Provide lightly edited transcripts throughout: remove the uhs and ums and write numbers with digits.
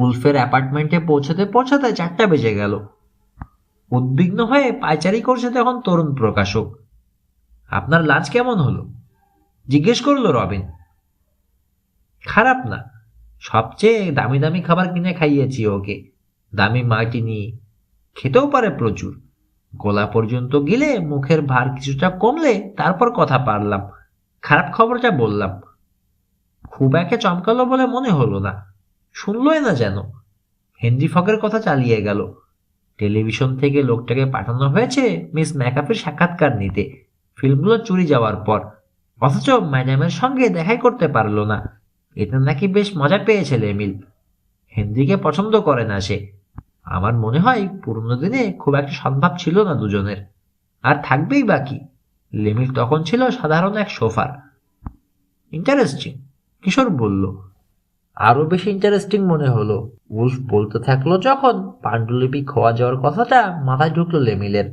উলফের অ্যাপার্টমেন্টে পৌঁছাতে পৌঁছাতে 4টা বেজে গেল। উদ্বিগ্ন হয়ে পায়চারি করছে তখন তরুণ প্রকাশক। আপনার লাঞ্চ কেমন হলো জিজ্ঞেস করলো রবিন। খারাপ না, সবচেয়ে দামি দামি খাবার কিনে খাইয়েছি ওকে, দামি মার্টিনি, খেতেও পারে প্রচুর। গলা পর্যন্ত গিলে মুখের ভার কিছুটা কমলে তারপর কথা পারলাম, খারাপ খবরটা বললাম। খুব একটা চমকালো বলে মনে হলো না, শুনলই না যেন। হেনরি ফগের কথা চালিয়ে গেল। টেলিভিশন থেকে লোকটাকে পাঠানো হয়েছে মিস ম্যাকাফির সাক্ষাৎকার নিতে, ফিল্মগুলো চুরি যাওয়ার পর, অথচ ম্যাডামের সঙ্গে দেখাই করতে পারলো না। এটা নাকি বেশ মজা পেয়েছে লেমিল। হেনরিকে পছন্দ করে না সে। আমার মনে হয় পুরনো দিনে খুব একটা সদ্ভাব ছিল না দুজনের, আর থাকবেই বাকি। লেমিল তখন ছিল সাধারণ এক সোফার। ইন্টারেস্টিং, কিশোর বলল। আরো বেশি ইন্টারেস্টিং মনে হলো উলফ বলতে থাকলো যখন পাণ্ডুলিপি খোয়া যাওয়ার কথাটা মাথায় ঢুকলো লেমিলের।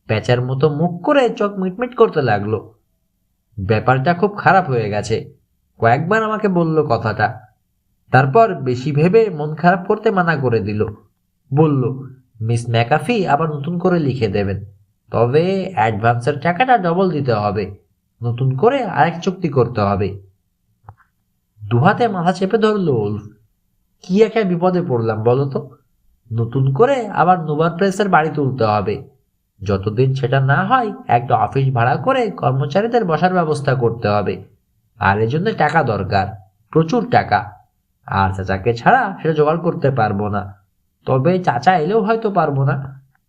প্যাঁচার মতো মুখ করে চোখ মিটমিট করতে লাগলো। ব্যাপারটা খুব খারাপ হয়ে গেছে, কয়েকবার আমাকে বলল কথাটা। তারপর বেশি ভেবে মন খারাপ করতে মানা করে দিল। বলল মিস ম্যাকাফি আবার নতুন করে লিখে দেবেন, তবে অ্যাডভান্সের টাকাটা ডবল দিতে হবে, নতুন করে আরেক চুক্তি করতে হবে। দুহাতে মাথা চেপে ধরলো উলফ। কি একটা বিপদে পড়লাম বলতো। নতুন করে আবার নোভার প্রেসের বাড়ি তুলতে হবে। যতদিন সেটা না হয় একটা অফিস ভাড়া করে কর্মচারীদের বসার ব্যবস্থা করতে হবে, আর এজন্য টাকা দরকার, প্রচুর টাকা। আর চাচাকে ছাড়া সেটা জোগাড় করতে পারবো না। তবে চাচা এলেও হয়তো পারবো না,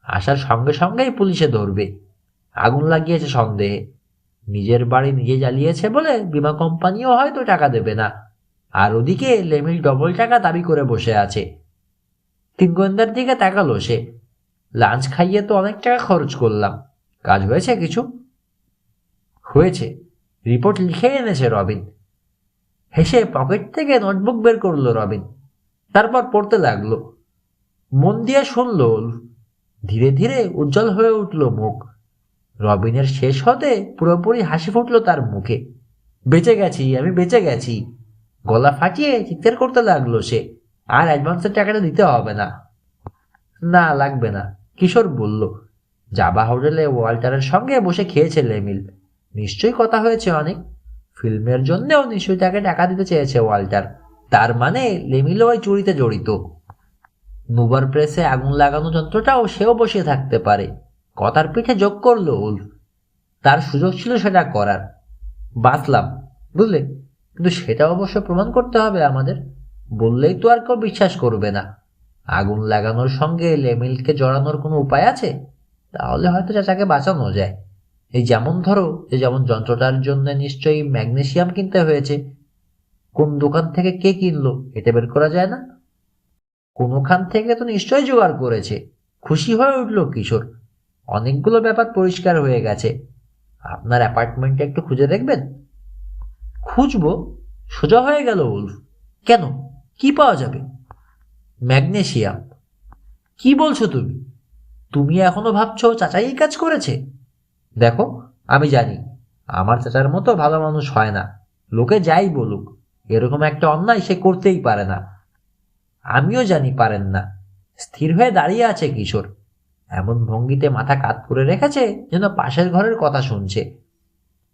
আসার সঙ্গে সঙ্গেই পুলিশে ধরবে। আগুন লাগিয়েছে সন্দেহে, নিজের বাড়ি নিজে জ্বালিয়েছে বলে বীমা কোম্পানিও হয়তো টাকা দেবে না। আর ওদিকে লেমিল ডবল টাকা দাবি করে বসে আছে। 3 গোয়েন্দার দিকে তাকালো সে। লাঞ্চ খাইয়ে তো অনেক টাকা খরচ করলাম, কাজ হয়েছে কিছু? হয়েছে, রিপোর্ট লিখে এনেছে রবিন। হেসে পকেট থেকে নোটবুক বের করলো রবিন, তারপর পড়তে লাগলো। মন দিয়ে শুনলো। ধীরে ধীরে উজ্জ্বল হয়ে উঠল মুখ। রবিনের শেষ হতে পুরোপুরি হাসি ফুটলো তার মুখে। বেঁচে গেছি, আমি বেঁচে গেছি, গলা ফাটিয়ে চিৎকার করতে লাগলো সে। আর অ্যাডভান্সের টাকাটা দিতে হবে না। না লাগবে না, কিশোর বলল। জাবা হোটেলে ওয়াল্টারের সঙ্গে বসে খেয়েছে লেমিল, নিশ্চয়ই কথা হয়েছে অনেক। ফিল্মের জন্যও নিশ্চয়ই তাকে টাকা দিতে চেয়েছে ওয়াল্টার। তার মানে লেমিলও ওই চুরিতে জড়িত। নুবার প্রেসে আগুন লাগানো যন্ত্রটাও সেও বসিয়ে থাকতে পারে, কথার পিঠে যোগ করলো উলফ। তার সুযোগ ছিল সেটা করার। বাঁচলাম, বুঝলে, কিন্তু সেটা অবশ্য প্রমাণ করতে হবে আমাদের। বললেই তো আর কেউ বিশ্বাস করবে না। আগুন লাগানোর সঙ্গে লেমিলকে জড়ানোর কোনো উপায় আছে? তাহলে হয়তো চাচাকে বাঁচানো যায়। এই যেমন ধরো, যে যেমন যন্ত্রটার জন্য নিশ্চয়ই ম্যাগনেসিয়াম কিনতে হয়েছে। কোন দোকান থেকে কে কিনলো এটা বের করা যায় না? কোনোখান থেকে তো নিশ্চয়ই জোগাড় করেছে। খুশি হয়ে উঠল কিশোর। অনেকগুলো ব্যাপার পরিষ্কার হয়ে গেছে। আপনার অ্যাপার্টমেন্টটা একটু খুঁজে দেখবেন? খুঁজবো? সোজা হয়ে গেল উলফ। কেন, কি পাওয়া যাবে? ম্যাগনেসিয়াম। কি বলছো তুমি? তুমি এখনো ভাবছো চাচাই কাজ করেছে? দেখো, আমি জানি আমার চাচার মতো ভালো মানুষ হয় না, লোকে যাই বলুক, এরকম একটা অন্যায় সে করতেই পারে না। আমিও জানি পারেন না। স্থির হয়ে দাঁড়িয়ে আছে কিশোর, এমন ভঙ্গিতে মাথা কাত করে রেখেছে যেন পাশের ঘরের কথা শুনছে।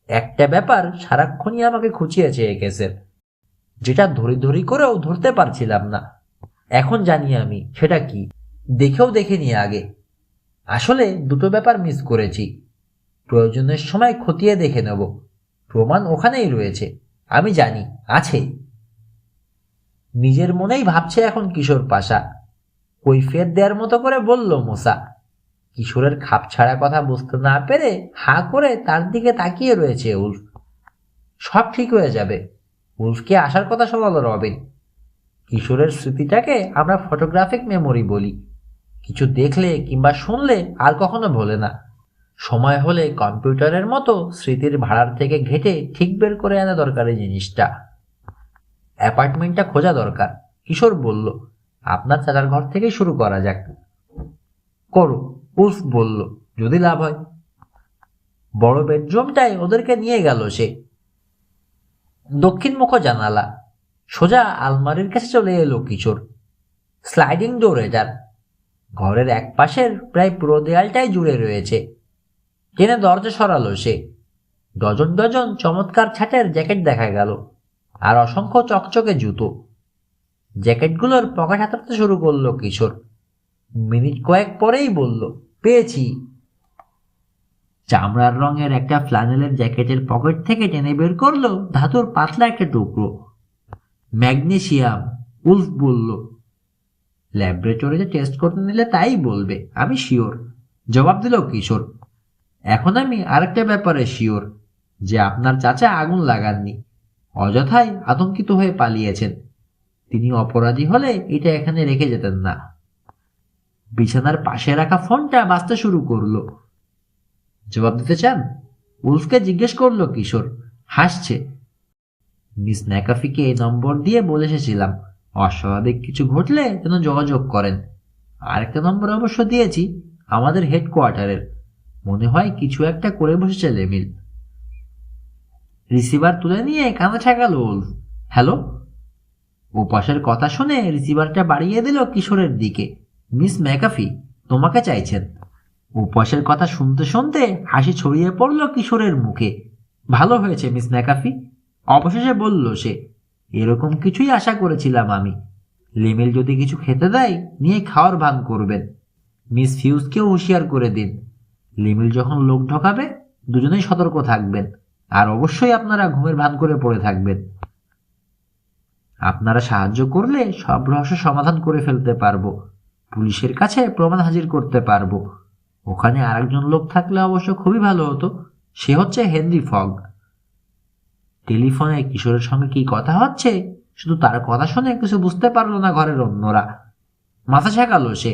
একটা ব্যাপার সারাক্ষণই আমাকে খুঁচিয়েছে এ কেসের, যেটা ধরি ধরি করেও ধরতে পারছিলাম না। এখন জানি আমি সেটা কি, দেখেও দেখিনি আগে। আসলে দুটো ব্যাপার মিস করেছি। প্রয়োজনের সময় খতিয়ে দেখে নেব। প্রমাণ ওখানেই রয়েছে, আমি জানি আছে। নিজের মনেই ভাবছে এখন কিশোর পাশা। কৈফিয়ত দেওয়ার মতো করে বলল মোসা। কিশোরের খাপ ছাড়া কথা বুঝতে না পেরে হাঁ করে তার দিকে তাকিয়ে রয়েছে উলফ। সব ঠিক হয়ে যাবে। উলফকে আসার কথা শোনালো রবিন। কিশোরের স্মৃতিটাকে আমরা ফটোগ্রাফিক মেমোরি বলি। কিছু দেখলে কিংবা শুনলে আর কখনো ভোলে না। সময় হলে কম্পিউটারের মতো স্মৃতির ভাড়ার থেকে ঘেটে ঠিক বের করে আনা দরকারি জিনিসটা। অ্যাপার্টমেন্টটা খোঁজা দরকার, কিশোর বলল। আপনার চাচার ঘর থেকেই শুরু করা যাক। করো, উলফ বলল, যদি লাভ হয়। বড় বেডরুমটায় ওদেরকে নিয়ে গেল সে। দক্ষিণমুখ জানালা, সোজা আলমারির কাছে চলে এলো কিশোর। স্লাইডিং ডোর এটার। ঘরের এক পাশের প্রায় পুরো দেয়ালটাই জুড়ে রয়েছে। টেনে দরজা সরালো সে। ডজন ডজন চমৎকার ছাটের জ্যাকেট দেখা গেল, আর অসংখ্য চকচকে জুতো। জ্যাকেটগুলোর পকেট হাতাতে শুরু করলো কিশোর। মিনিট কয়েক পরেই বলল, পেয়েছি। চামড়ার রঙের একটা ফ্ল্যানেলের জ্যাকেটের পকেট থেকে টেনে বের করলো ধাতুর পাতলা একটা টুকরো। ম্যাগনেসিয়াম, উলফ বলল। ল্যাবরেটরিতে টেস্ট করতে নিলে তাই বলবে, আমি শিওর, জবাব দিল কিশোর। এখন আমি আরেকটা ব্যাপারে শিওর, যে আপনার চাচা আগুন লাগাননি, অযথাই আতঙ্কিত হয়ে পালিয়েছেন। তিনি অপরাধী হলে এটা এখানে রেখে যেতেন না। বিছানার পাশে রাখা ফোনটা বাজতে শুরু করলো। জবাব দিতে চান? উলফকে জিজ্ঞেস করলো কিশোর, হাসছে। মিস ম্যাকাফিকে এই নম্বর দিয়ে বলে এসেছিলাম, অস্বাভাবিক কিছু ঘটলে যেন যোগাযোগ করেন। আরেকটা নম্বর অবশ্য দিয়েছি, আমাদের হেডকোয়ার্টারের। মনে হয় কিছু একটা করে বসেছে লেমিল। রিসিভার তুলে নিয়ে কানে ঠেকালো উলফ। হ্যালো। ওপাশের কথা শুনে রিসিভারটা বাড়িয়ে দিল কিশোরের দিকে। মিস ম্যাকাফি তোমাকে চাইছেন। ওপাশের কথা শুনতে শুনতে হাসি ছড়িয়ে পড়ল কিশোরের মুখে। ভালো হয়েছে মিস ম্যাকাফি, অবশেষে বলল সে। এরকম কিছুই আশা করেছিলাম আমি। লিমেল যদি কিছু খেতে দেয়, নিয়ে খাওয়ার ভান করবেন। মিস ফিউজকেও হুঁশিয়ার করে দিন। লিমিল যখন লোক ঢোকাবে, দুজনেই সতর্ক থাকবেন। আর অবশ্যই আপনারা ঘুমের ভান করে পড়ে থাকবেন। আপনারা সাহায্য করলে সব রহস্য সমাধান করে ফেলতে পারবো, পুলিশের কাছে প্রমাণ হাজির করতে পারবো। ওখানে আরেকজন লোক থাকলে অবশ্য খুবই ভালো হতো, সে হচ্ছে হেনরি ফগ। টেলিফোনে কিশোরের সঙ্গে কি কথা হচ্ছে, শুধু তার কথা শুনে কিছু বুঝতে পারলো না ঘরের অন্যরা। মাথা ঝাঁকালো সে।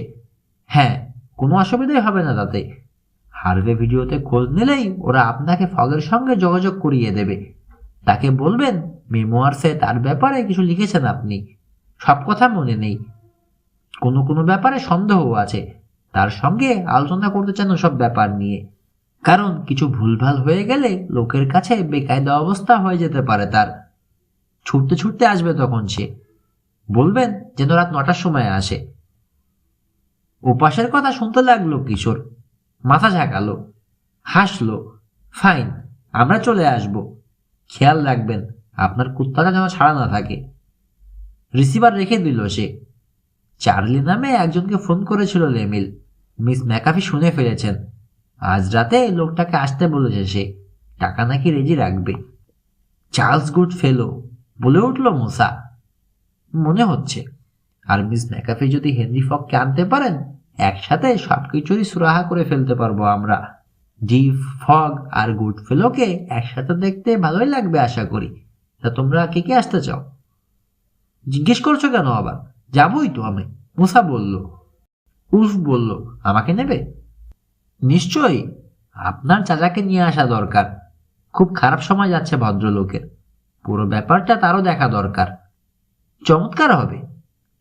হ্যাঁ, কোনো অসুবিধাই হবে না তাতে। হার্ভে ভিডিওতে খোঁজ নিলেই ওরা আপনাকে ফগের সঙ্গে যোগাযোগ করিয়ে দেবে। তাকে বলবেন মেমোয়ার্সে তার ব্যাপারে কিছু লিখেছেন আপনি। সব কথা মনে নেই, কোনো কোনো ব্যাপারে সন্দেহ আছে। তার সঙ্গে আলোচনা করতে চান ওসব ব্যাপার নিয়ে, কারণ কিছু ভুলভাল হয়ে গেলে লোকের কাছে বেকায়দা অবস্থা হয়ে যেতে পারে তার। ছুটতে ছুটতে আসবে তখন সে। বলবেন যেন রাত 9টার সময় আসে। ওপাশের কথা শুনতে লাগলো কিশোর। মাথা ঝাঁকালো, হাসলো। ফাইন, আমরা চলে আসব। খেয়াল রাখবেন আপনার কুত্তাটা যেন ছাড়া না থাকে। রিসিভার রেখে দিল সে। চার্লি নামে একজনকে ফোন করেছিল লেমিল। মিস ম্যাকাফি শুনে ফেলেছেন। আজ রাতে লোকটাকে আসতে বলেছে সে। টাকা নাকি রেজি রাখবে। চার্লস গুড ফেলো, বলে উঠল মুসা। মনে হচ্ছে। আর মিস ম্যাকাফি যদি হেনরি ফগকে আনতে পারেন, একসাথে সবকিছুই সুরাহা করে ফেলতে পারবো আমরা। জি ফগ আর গুড ফেলোকে একসাথে দেখতে ভালোই লাগবে আশা করি। তা তোমরা কে কে আসতে চাও? জিজ্ঞেস করছো কেন আবার? যাবই তো আমি, মুসা বলল। উলফ বলল, আমাকে নেবে? নিশ্চয়ই, আপনার চাচাকে নিয়ে আসা দরকার। খুব খারাপ সময় যাচ্ছে ভদ্রলোকের, পুরো ব্যাপারটা তারও দেখা দরকার। চমৎকার হবে।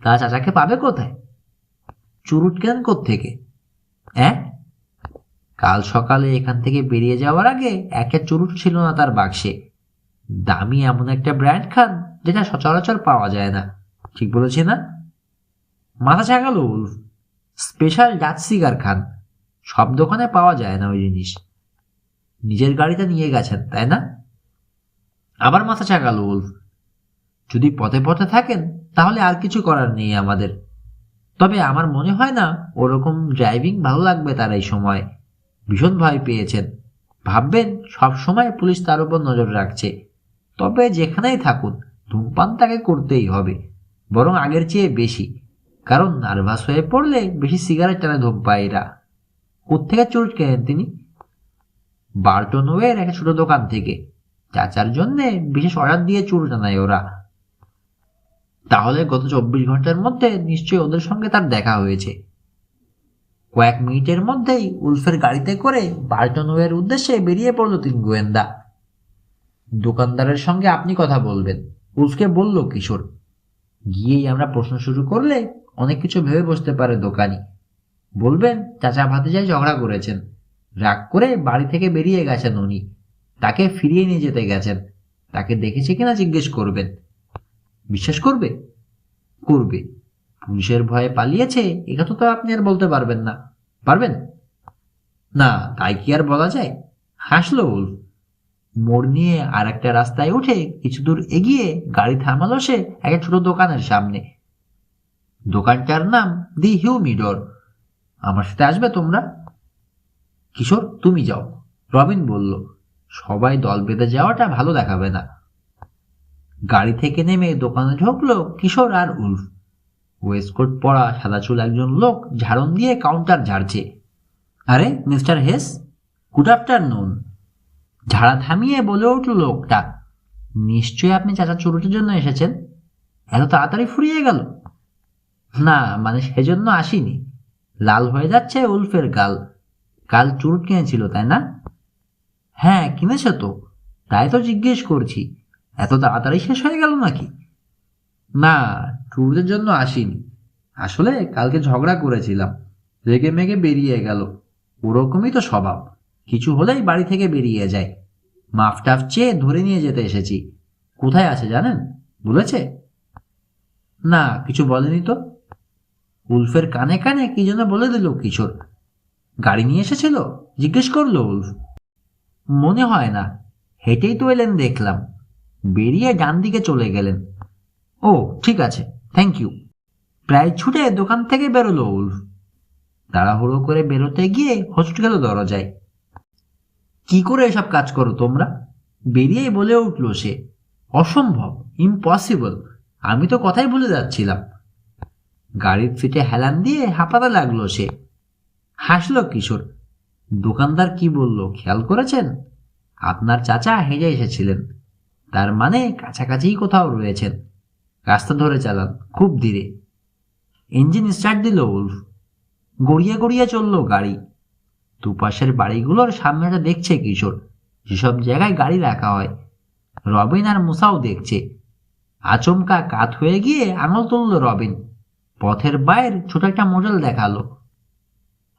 তা চাচাকে পাবে কোথায়? চুরুট কেন থেকে? হ্যাঁ, কাল সকালে এখান থেকে বেরিয়ে যাওয়ার আগে একটা চুরুট ছিল না তার বাক্সে। দামি এমন একটা ব্র্যান্ড খান যেটা সচরাচর পাওয়া যায় না। ঠিক বলেছি না? মাথা ঝাঁকালো উলফ। স্পেশাল ডাচ সিগার খান, সব দোকানে পাওয়া যায় না ওই জিনিস। নিজের গাড়িতে নিয়ে গেছেন তাই না? আবার মাথা ঝাঁকালো উলফ। যদি পথে পথে থাকেন তাহলে আর কিছু করার নেই আমাদের। তবে আমার মনে হয় না ওরকম ড্রাইভিং ভালো লাগবে তার এই সময়। ভীষণ ভয় পেয়েছেন। ভাববেন সব সময় পুলিশ তার উপর নজর রাখছে। তবে যেখানেই থাকুন, ধূমপান তাকে করতেই হবে, বরং আগের চেয়ে বেশি। কারণ নার্ভাস হয়ে পড়লে বেশি সিগারেট টানে ধূমপায়ীরা। কোত্থেকে চুরুট কেনেন তিনি? বার্টনওয়ের একটা ছোট দোকান থেকে। চাচার জন্যে বিশেষ অর্ডার দিয়ে চুরুট আনায় ওরা। তাহলে গত 24 ঘন্টার মধ্যে নিশ্চয়ই ওদের সঙ্গে তার দেখা হয়েছে। কয়েক মিনিটের মধ্যেই উলফের গাড়িতে করে বার্টনওয়ের উদ্দেশ্যে বেরিয়ে পড়ল 3 গোয়েন্দা। দোকানদারের সঙ্গে আপনি কথা বলবেন, উলফকে বলল কিশোর। গিয়েই আমরা প্রশ্ন শুরু করলে অনেক কিছু ভেবে বসতে পারে দোকানি। বলবেন চাচা ভাতিজায় ঝগড়া করেছেন, রাগ করে বাড়ি থেকে বেরিয়ে গেছেন উনি, তাকে ফিরিয়ে নিয়ে যেতে গেছেন। তাকে দেখেছে কিনা জিজ্ঞেস করবেন। বিশ্বাস করবে? করবে। পুলিশের ভয়ে পালিয়েছে একথা তো আপনি আর বলতে পারবেন না, পারবেন? না, তাই কি আর বলা যায়? হাসলো উল্ফ। মোড় নিয়ে আর একটা রাস্তায় উঠে কিছু দূর এগিয়ে গাড়ি থামালো সে একটা ছোট দোকানের সামনে। দোকানটার নাম দি হিউমিডর। আমার সাথে আসবে তোমরা? কিশোর, তুমি যাও, রবিন বলল। সবাই দল বেঁধে যাওয়াটা ভালো দেখাবে না। গাড়ি থেকে নেমে দোকানে ঢুকলো কিশোর আর উল্ফ। ওয়েস্টকোট পরা সাদা চুল একজন লোক ঝাড়ন দিয়ে কাউন্টার ঝাড়ছে। আরে মিস্টার হেস, গুড আফটারনুন। ঝাড়া থামিয়ে বলে উঠল লোকটা, নিশ্চয়ই আপনি চাচা চুরুটের জন্য এসেছেন? এত তাড়াতাড়ি ফুরিয়ে গেল? না, মানে সেজন্য আসিনি। লাল হয়ে যাচ্ছে উল্ফের গাল। কাল চুরুট কিনেছিল তাই না? হ্যাঁ, কিনেছে তো, তাই তো জিজ্ঞেস করছি, এত তাড়াতাড়ি শেষ হয়ে গেল নাকি? না, চুরুটের জন্য আসিনি। আসলে কালকে ঝগড়া করেছিলাম, রেগে মেগে বেরিয়ে গেল। ওরকমই তো স্বভাব, কিছু হলেই বাড়ি থেকে বেরিয়ে যায়। মাফ টাফ চেয়ে ধরে নিয়ে যেতে এসেছি। কোথায় আছে জানেন? বলেছে? না, কিছু বলেনি তো। উল্ফের কানে কানে কি যেন বলে দিল কিশোর। গাড়ি নিয়ে এসেছিল জিজ্ঞেস করলো উল্ফ। মনে হয় না, হেঁটেই তো এলেন দেখলাম। বেরিয়ে ডান দিকে চলে গেলেন। ও ঠিক আছে, থ্যাংক ইউ। প্রায় ছুটে দোকান থেকে বেরোলো উল্ফ। তাড়াহুড়ো করে বেরোতে গিয়ে হোঁচট গেল দরজায়। কি করে এসব কাজ করো তোমরা? বেরিয়েই বলে উঠল সে। অসম্ভব, ইম্পসিবল, আমি তো কথাই ভুলে যাচ্ছিলাম। গাড়ির সিটে হেলান দিয়ে হাঁপাতে লাগলো সে। হাসলো কিশোর। দোকানদার কি বলল খেয়াল করেছেন? আপনার চাচা হেঁটে এসেছিলেন, তার মানে কাছাকাছি কোথাও রয়েছেন। রাস্তা ধরে চালান, খুব ধীরে। ইঞ্জিন স্টার্ট দিল উল্ফ। গড়িয়ে গড়িয়ে চলল গাড়ি। দুপাশের বাড়িগুলোর সামনেটা দেখছে কিশোর, যেসব জায়গায় গাড়ি রাখা হয়। রবিন আর মুসাও দেখছে। আচমকা কাত হয়ে গিয়ে আঙুল তুলল রবিন। পথের বাইরে ছোট একটা মোটেল দেখালো।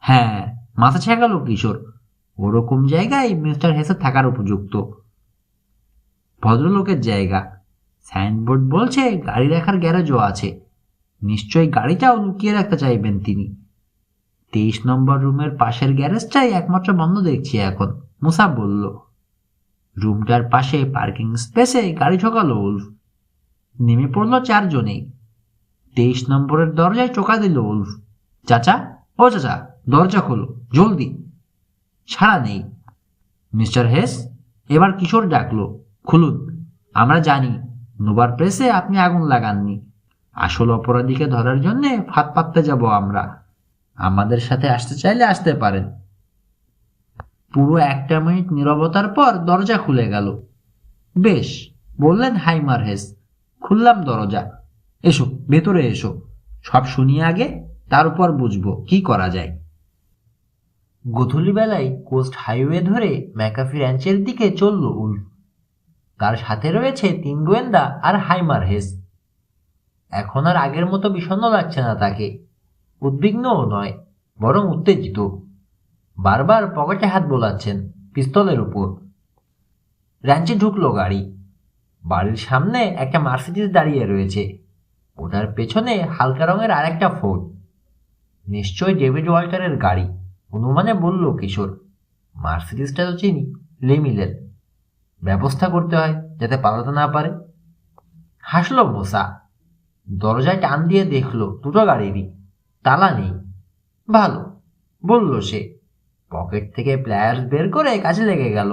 হ্যাঁ, মাথা ছেঁকালো কিশোর। ওরকম জায়গায় মিস্টার হেসের থাকার উপযুক্ত। ভদ্রলোকের জায়গা। সাইনবোর্ড বলছে গাড়ি রাখার গ্যারেজও আছে। নিশ্চয়ই গাড়িটাও লুকিয়ে রাখতে চাইবেন তিনি। 23 নম্বর রুমের পাশের গ্যারেজটাই একমাত্র বন্ধ দেখছি এখন, মুসা বলল। রুমটার পাশে পার্কিং স্পেসে গাড়ি ঢোকালো উল্ফ। নেমে পড়লো চারজনেই। 23 নম্বরের দরজায় টোকা দিল উল্ফ। চাচা, ও চাচা, দরজা খোলো জলদি। সাড়া নেই। মিস্টার হেস, এবার কিশোর ডাকলো। খুলুন। আমরা জানি নোবার প্রেসে আপনি আগুন লাগাননি। আসল অপরাধীকে ধরার জন্যে ফাঁদ পাততে যাব আমরা। আমাদের সাথে আসতে চাইলে আসতে পারেন। পুরো 1 মিনিট নীরবতার পর দরজা খুলে গেল। বেশ, বললেন হাইমার হেস। খুললাম দরজা। এসো, ভেতরে এসো। সব শুনিয়ে আগে, তার উপর বুঝবো কি করা যায়। গধূলিবেলায় কোস্ট হাইওয়ে ধরে ম্যাকাফি র্যাঞ্চের দিকে চলল উল্ফ। তার সাথে রয়েছে 3 গোয়েন্দা আর হাইমার হেস। এখন আর আগের মতো বিষণ্ণ লাগছে না তাকে। উদ্বিগ্নও নয়, বরং উত্তেজিত। বারবার পকেটে হাত বোলাচ্ছেন, পিস্তলের উপর। র্যাঞ্চে ঢুকলো গাড়ি। বাড়ির সামনে একটা মার্সিডিজ দাঁড়িয়ে রয়েছে। ওটার পেছনে হালকা রঙের আরেকটা ফোর্ড। নিশ্চয় ডেভিড ওয়াল্টারের গাড়ি, অনুমানে বলল কিশোর। মার্সিডিজটা তো চিনি, লেমিলের। ব্যবস্থা করতে হয় যাতে পালাতে না পারে। হাসলো মোসা। দরজায় টান দিয়ে দেখলো দুটো গাড়িরই তালা নেই। ভালো, বলল সে। পকেট থেকে প্লায়ার্স বের করে কাজে লেগে গেল।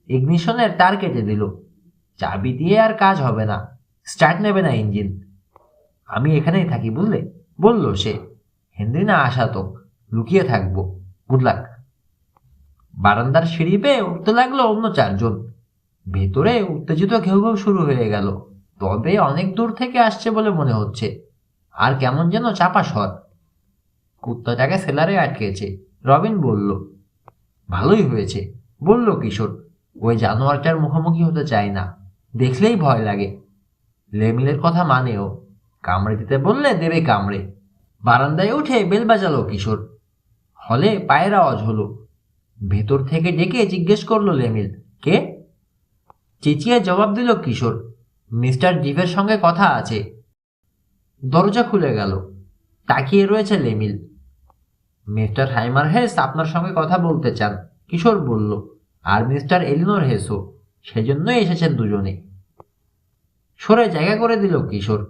ইগনিশনের তার কেটে দিল। চাবি দিয়ে আর কাজ হবে না, স্টার্ট নেবে না ইঞ্জিন। আমি এখানেই থাকি বুঝলে, বলল সে। হেনরি না আসা তো, লুকিয়ে থাকবো। Good luck. বারান্দার সিঁড়ি পেয়ে উঠতে লাগলো অন্য 4 জন। ভেতরে উত্তেজিত ঘেউ ঘেউ শুরু হয়ে গেল। তবে অনেক দূর থেকে আসছে বলে মনে হচ্ছে। আর কেমন যেন চাপা স্বর। কুত্তাটাকে সেলারে আটকেছে, রবিন বলল। ভালোই হয়েছে, বলল কিশোর। ওই জানোয়ারটার মুখোমুখি হতে চায় না, দেখলেই ভয় লাগে। লেমিলের কথা মানেও, কামড়ে দিতে বললে দেবে কামড়ে। বারান্দায় উঠে বেল বাজালো কিশোর। হলে পায়ের আওয়াজ হলো। ভেতর থেকে ডেকে জিজ্ঞেস করলো লেমিল, কে? চেঁচিয়ে জবাব দিল কিশোর, মিস্টার ডিভের সঙ্গে কথা আছে। দরজা খুলে গেল। তাকিয়ে রয়েছে লেমিল। মিস্টার হাইমার হেস আপনার সঙ্গে কথা বলতে চান, কিশোর বলল। আর মিস্টার এলিনোর হেসও, সেজন্যই এসেছেন দুজনে। সরে জায়গা করে দিল কিশোর।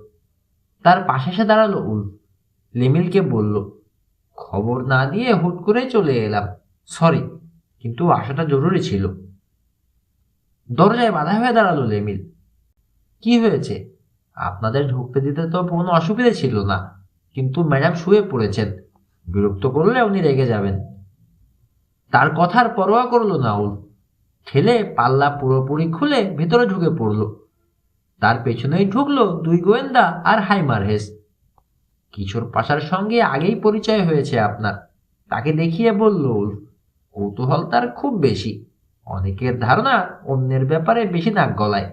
তার পাশে এসে দাঁড়ালো উল্ফ। লেমিলকে বলল, খবর না দিয়ে হুট করে চলে এলাম, সরি, কিন্তু আসাটা জরুরি ছিল। দরজায় বাধা হয়ে দাঁড়ালো লেমিল। কি হয়েছে? আপনাদের ঢুকতে দিতে তো কোনো অসুবিধা ছিল না, কিন্তু ম্যাডাম শুয়ে পড়েছেন, বিরক্ত করলে উনি রেগে যাবেন। তার কথার পরোয়া করলো না উল্ফ। ঠেলে পাল্লা পুরোপুরি খুলে ভেতরে ঢুকে পড়ল। তার পেছনেই ঢুকলো দুই গোয়েন্দা আর হাইমার হেস। কিশোর পাশার সঙ্গে আগেই পরিচয় হয়েছে আপনার, তাকে দেখিয়ে বলল উল্ফ। কৌতূহল তার খুব বেশি। অনেকের ধারণা অন্যের ব্যাপারে বেশি নাক গলায়,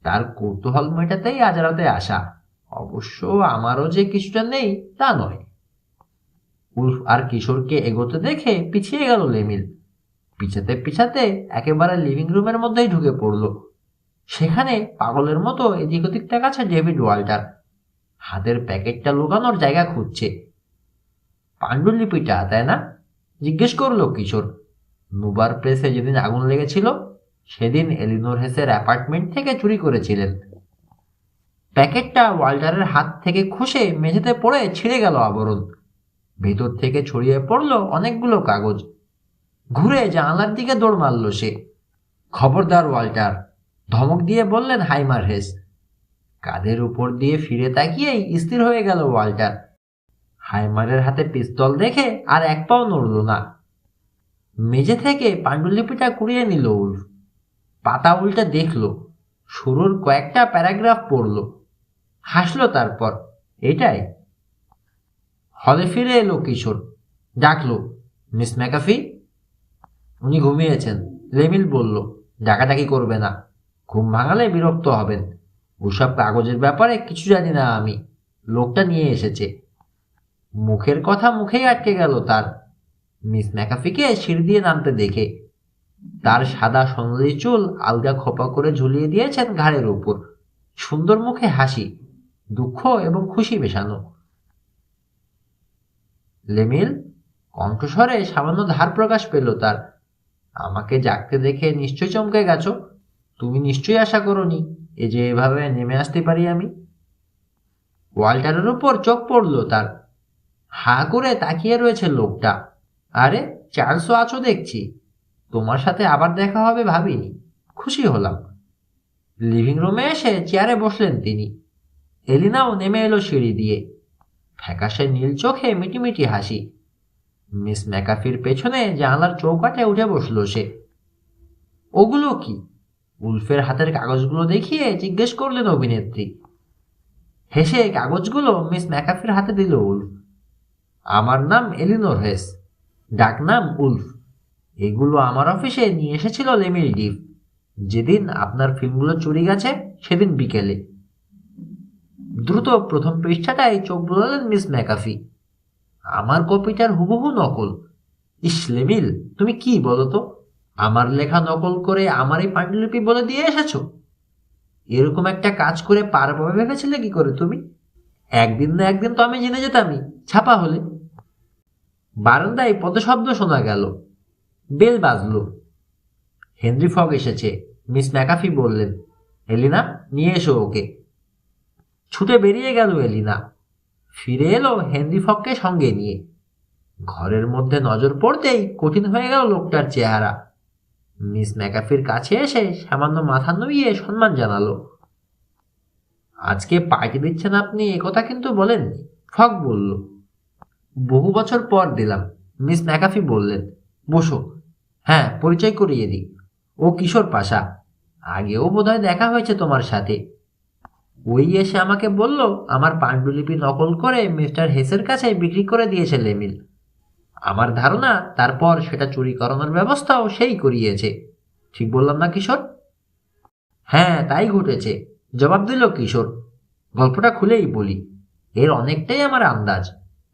তার কৌতূহল মেটাতেই আজ রাতে আসা। অবশ্য আমারও যে কিছুটা নেই তা নয়। উল্ফ আর কিশোরকে এগোতে দেখে পিছিয়ে গেল লেমিল। পিছাতে পিছাতে একেবারে লিভিং রুমের মধ্যেই ঢুকে পড়ল। সেখানে পাগলের মতো এদিক ওদিক তাকাচ্ছে ডেভিড ওয়াল্টার। হাতের প্যাকেটটা লুকানোর জায়গা খুঁজছে। পাণ্ডুলিপিটা, তাই না? জিজ্ঞেস করলো কিশোর। নুবার প্রেসে যেদিন আগুন লেগেছিল সেদিন এলিনোর হেসের অ্যাপার্টমেন্ট থেকে চুরি করেছিলেন। প্যাকেটটা ওয়াল্টারের হাত থেকে খসে মেঝেতে পড়ে ছিঁড়ে গেল আবরণ। ভেতর থেকে ছড়িয়ে পড়ল অনেকগুলো কাগজ। ঘুরে জানালার দিকে দৌড় মারল সে। খবরদার ওয়াল্টার, ধমক দিয়ে বললেন হাইমার হেস। কাঁধের উপর দিয়ে ফিরে তাকিয়েই স্থির হয়ে গেল ওয়াল্টার। হাইমারের হাতে পিস্তল দেখে আর এক পাও নড়ল না। মেঝে থেকে পাণ্ডুলিপিটা কুড়িয়ে নিল উল্ফ। পাতা উল্টে দেখল, শুরুর কয়েকটা প্যারাগ্রাফ পড়ল, হাসলো। তারপর, এটাই? হলে ফিরে এলো কিশোর। ডাকলো, মিস ম্যাকাফি। উনি ঘুমিয়েছেন, লেমিল বলল। ডাকাডাকি করবে না, ঘুম ভাঙালে বিরক্ত হবেন। ওসব কাগজের ব্যাপারে কিছু জানি না আমি। লোকটা নিয়ে এসেছে। মুখের কথা মুখেই আটকে গেল তার। মিস ম্যাকাফিকে সিঁড়ি দিয়ে নামতে দেখে। তার সাদা সোনালি চুল আলগা খোপা করে ঝুলিয়ে দিয়েছেন ঘাড়ের উপর। সুন্দর মুখে হাসি, দুঃখ এবং খুশি মেশানো। লেমিল, কণ্ঠস্বরে সামান্য ধার প্রকাশ পেল তার। আমাকে জাগতে দেখে নিশ্চয়ই চমকে গেছো। তুমি নিশ্চয়ই আশা করোনি এ যে এভাবে নেমে আসতে পারি আমি। ওয়াল্টারের উপর চোখ পড়ল তার। হা করে তাকিয়ে রয়েছে লোকটা। আরে, চার্লসও আছো দেখছি। তোমার সাথে আবার দেখা হবে ভাবিনি, খুশি হলাম। লিভিং রুমে এসে চেয়ারে বসলেন তিনি। এলিনাও নেমে এলো সিঁড়ি দিয়ে। ফ্যাকাশে নীল চোখে মিটিমিটি হাসি। মিস ম্যাকাফির পেছনে জানালার চৌকাঠে উঠে বসল সে। ওগুলো কি? উল্ফের হাতের কাগজগুলো দেখিয়ে জিজ্ঞেস করলেন অভিনেত্রী। হেসে কাগজগুলো মিস ম্যাকাফির হাতে দিল উল্ফ। আমার নাম এলিনোর হেস, ডাক নাম উল্ফ। এগুলো আমার অফিসে নিয়ে এসেছিল লেমিল ডিভ, যেদিন আপনার ফিল্মগুলো চুরি গেছে সেদিন বিকেলে। দ্রুত প্রথম পৃষ্ঠাটায় চোখ বুলালেন মিস ম্যাকাফি। আমার কপিটার হুবহু নকল। ইস লেমিল, তুমি কি বলো তো? আমার লেখা নকল করে আমারই পাণ্ডুলিপি বলে দিয়ে এসেছো? এরকম একটা কাজ করে পারবে ভেবেছিলে কি করে তুমি? একদিন না একদিন তো আমি জেনে যেতামই, ছাপা হলে। বারান্দায় পদশব্দ শোনা গেল। বেল বাজল। হেনরি ফগ এসেছে, মিস ম্যাকাফি বললেন। এলিনা, নিয়ে এসো ওকে। ছুটে বেরিয়ে গেল এলিনা। ফিরে এলো হেনরি ফগকে সঙ্গে নিয়ে। ঘরের মধ্যে নজর পড়তেই কঠিন হয়ে গেল লোকটার চেহারা। মিস ম্যাকাফির কাছে এসে সামান্য মাথা নুইয়ে সম্মান জানালো। আজকে পার্টি দিচ্ছেন আপনি, একথা কিন্তু বলেননি, ফগ বলল। বহু বছর পর দিলাম, মিস ম্যাকাফি বললেন। বসো। হ্যাঁ, পরিচয় করিয়ে দিই, ও কিশোর পাশা। আগেও বোধহয় দেখা হয়েছে তোমার সাথে। ওই এসে আমাকে বলল আমার পাণ্ডুলিপি নকল করে মিস্টার হেসের কাছে বিক্রি করে দিয়েছে লেমিল। আমার ধারণা তারপর সেটা চুরি করানোর ব্যবস্থাও সেই করিয়েছে। ঠিক বললাম না কিশোর? হ্যাঁ, তাই ঘটেছে, জবাব দিল কিশোর। গল্পটা খুলেই বলি, এর অনেকটাই আমার আন্দাজ,